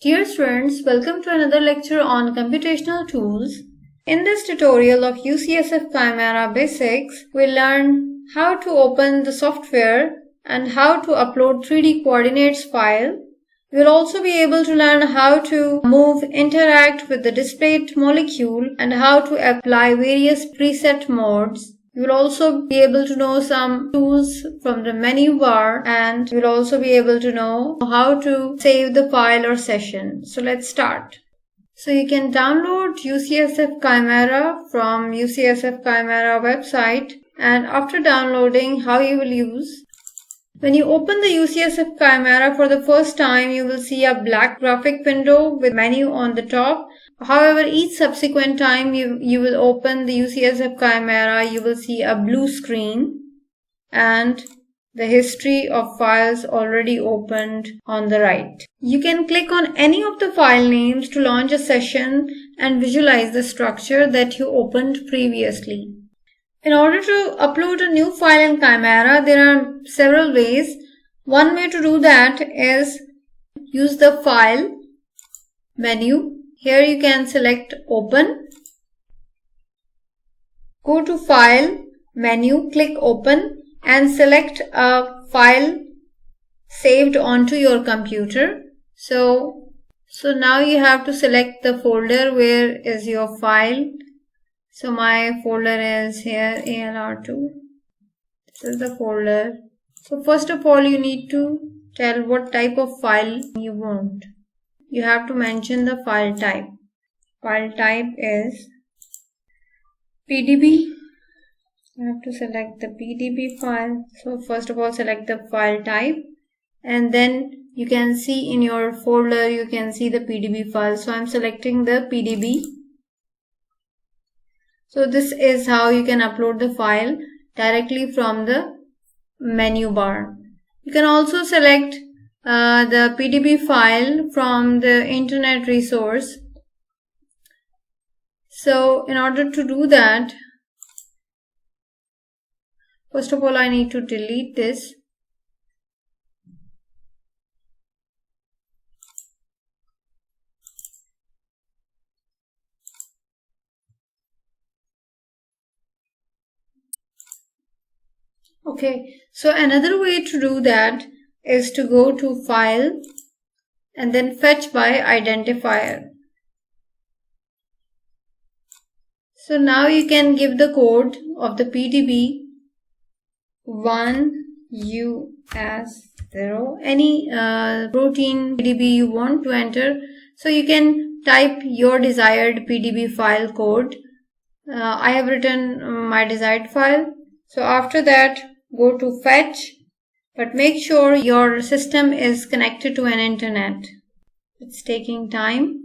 Dear students, welcome to another lecture on computational tools. In this tutorial of UCSF Chimera Basics, we'll learn how to open the software and how to upload 3D coordinates file. You'll also be able to learn how to interact with the displayed molecule and how to apply various preset modes. You will also be able to know some tools from the menu bar, and you will also be able to know how to save the file or session. So let's start. So you can download UCSF Chimera from UCSF Chimera website, and after downloading, how you will use. When you open the UCSF Chimera for the first time, you will see a black graphic window with menu on the top. However, each subsequent time you will open the UCSF Chimera, you will see a blue screen and the history of files already opened on the right. You can click on any of the file names to launch a session and visualize the structure that you opened previously. In order to upload a new file in Chimera, there are several ways. One way to do that is use the File menu. Here you can select Open. Go to File menu, click Open and select a file saved onto your computer. So now you have to select the folder where is your file. So my folder is here, ALR2. This is the folder. So first of all, you need to tell what type of file you want. You have to mention the file type. File type is PDB. You have to select the PDB file. So first of all, select the file type, and then you can see in your folder, you can see the PDB file. So I'm selecting the PDB. So this is how you can upload the file directly from the menu bar. You can also select the PDB file from the internet resource. So in order to do that, first of all I need to delete this. Okay, so another way to do that is to go to File and then Fetch by Identifier. So now you can give the code of the PDB 1US0, any protein PDB you want to enter. So you can type your desired PDB file code. I have written my desired file. So after that, go to Fetch, but make sure your system is connected to an internet. It's taking time.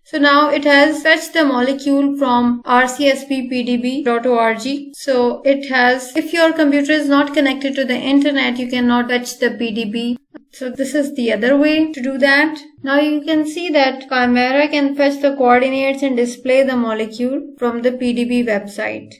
So now it has fetched the molecule from rcspdb.org. So it has, if your computer is not connected to the internet, you cannot fetch the PDB. So this is the other way to do that. Now you can see that Chimera can fetch the coordinates and display the molecule from the PDB website.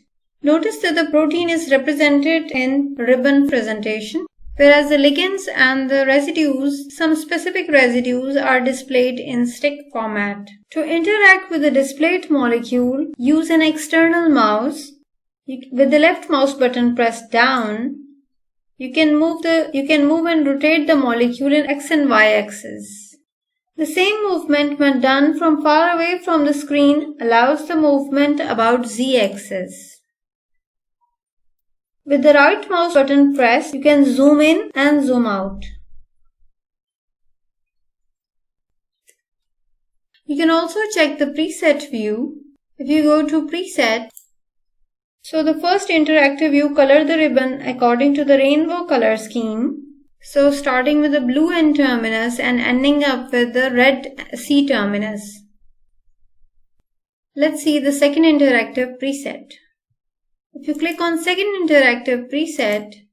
Notice that the protein is represented in ribbon presentation, whereas the ligands and the residues, some specific residues, are displayed in stick format. To interact with the displayed molecule, use an external mouse. With the left mouse button pressed down, you can move and rotate the molecule in X and Y axis. The same movement when done from far away from the screen allows the movement about Z axis. With the right mouse button pressed, you can zoom in and zoom out. You can also check the preset view. If you go to preset, so the first interactive view, color the ribbon according to the rainbow color scheme. So starting with the blue N terminus and ending up with the red C terminus. Let's see the second interactive preset. If you click on second interactive preset,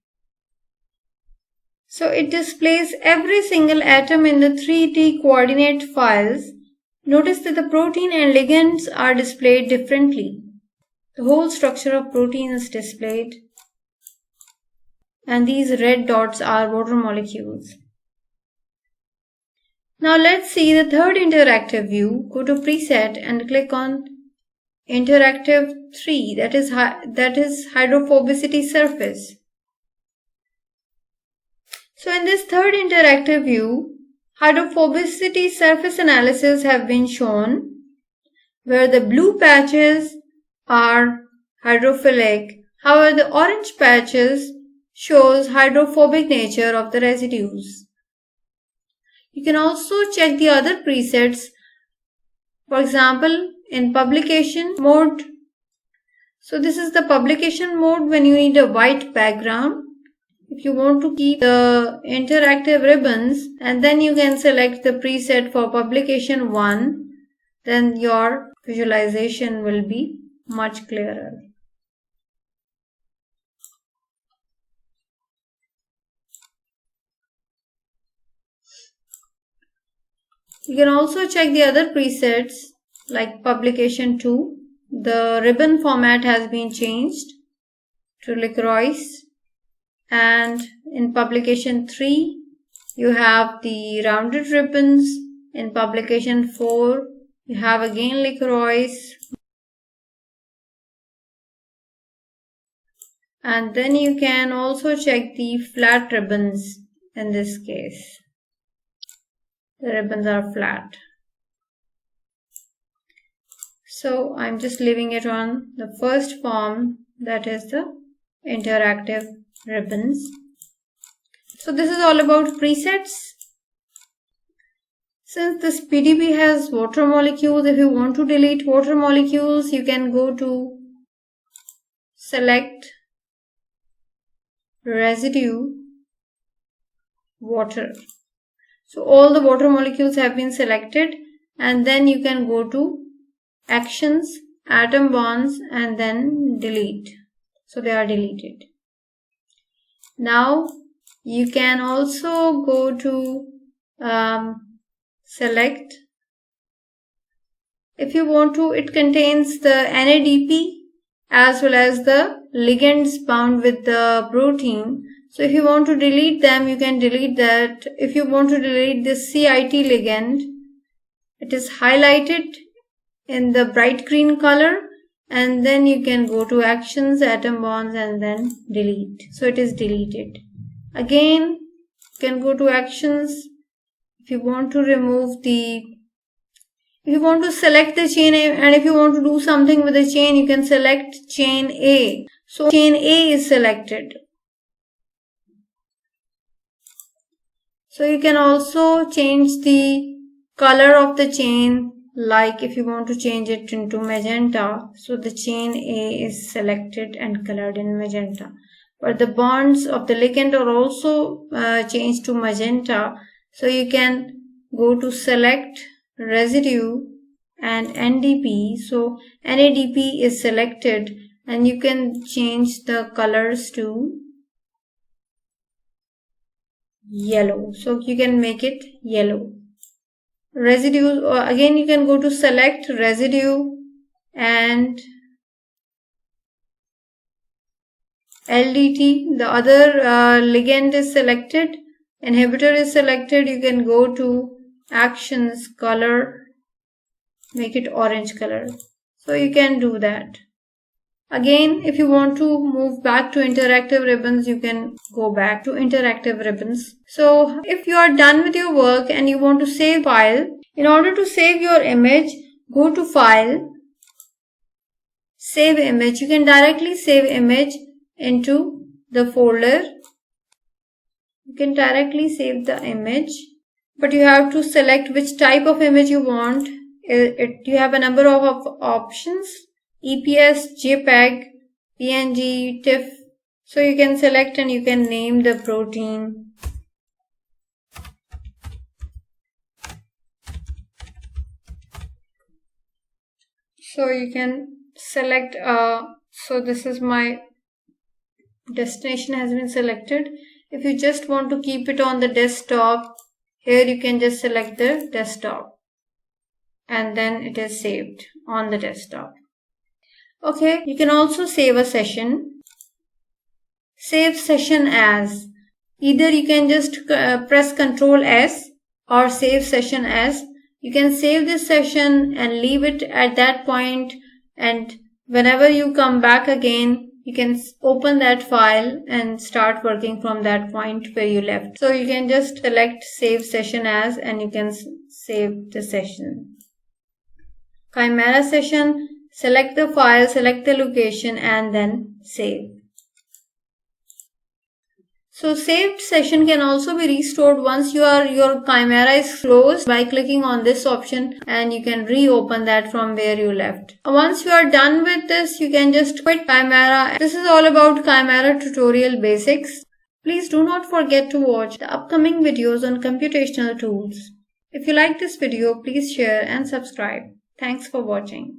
so it displays every single atom in the 3D coordinate files. Notice that the protein and ligands are displayed differently. The whole structure of protein is displayed, and these red dots are water molecules. Now let's see the third interactive view. Go to preset and click on interactive 3, that is hydrophobicity surface. So in this third interactive view, hydrophobicity surface analysis have been shown, where the blue patches are hydrophilic. However, the orange patches shows hydrophobic nature of the residues. You can also check the other presets. For example, in publication mode. So this is the publication mode when you need a white background. If you want to keep the interactive ribbons, and then you can select the preset for publication 1, then your visualization will be much clearer. You can also check the other presets like publication 2. The ribbon format has been changed to LaCroix, and in publication 3 you have the rounded ribbons. In publication 4 you have again LaCroix, and then you can also check the flat ribbons. In this case the ribbons are flat. So I'm just leaving it on the first form, that is the interactive ribbons. So this is all about presets. Since this PDB has water molecules, if you want to delete water molecules, you can go to select residue water. So all the water molecules have been selected, and then you can go to actions, atom bonds, and then delete. So they are deleted. Now you can also go to select. If you want to, it contains the NADP as well as the ligands bound with the protein. So if you want to delete them, you can delete that. If you want to delete this CIT ligand, it is highlighted in the bright green color, and then you can go to actions, atom bonds, and then delete. So it is deleted. Again, you can go to actions. If you want to remove if you want to select the chain, and if you want to do something with the chain, you can select chain A. So chain A is selected. So you can also change the color of the chain, like if you want to change it into magenta. So the chain A is selected and colored in magenta. But the bonds of the ligand are also changed to magenta. So you can go to select residue and NDP. So NADP is selected, and you can change the colors to yellow. So you can make it yellow. Residue, again you can go to select residue and LDT. The other ligand is selected, inhibitor is selected. You can go to actions, color, make it orange color. So you can do that. Again, if you want to move back to interactive ribbons, you can go back to interactive ribbons. So if you are done with your work and you want to save file, in order to save your image, go to file, save image. You can directly save image into the folder. You can directly save the image, but you have to select which type of image you want. You have a number of options: EPS, JPEG, PNG, TIFF. So you can select and you can name the protein. So you can select, so this is my destination has been selected. If you just want to keep it on the desktop, here you can just select the desktop, and then it is saved on the desktop. Okay, you can also save a session. Save session as. Either you can just press Ctrl S or save session as. You can save this session and leave it at that point, and whenever you come back again, you can open that file and start working from that point where you left. So you can just select save session as and you can save the session. Chimera session, select the file, select the location and then save. So saved session can also be restored once your Chimera is closed by clicking on this option, and you can reopen that from where you left. Once you are done with this, you can just quit Chimera. This is all about Chimera tutorial basics. Please do not forget to watch the upcoming videos on computational tools. If you like this video, please share and subscribe. Thanks for watching.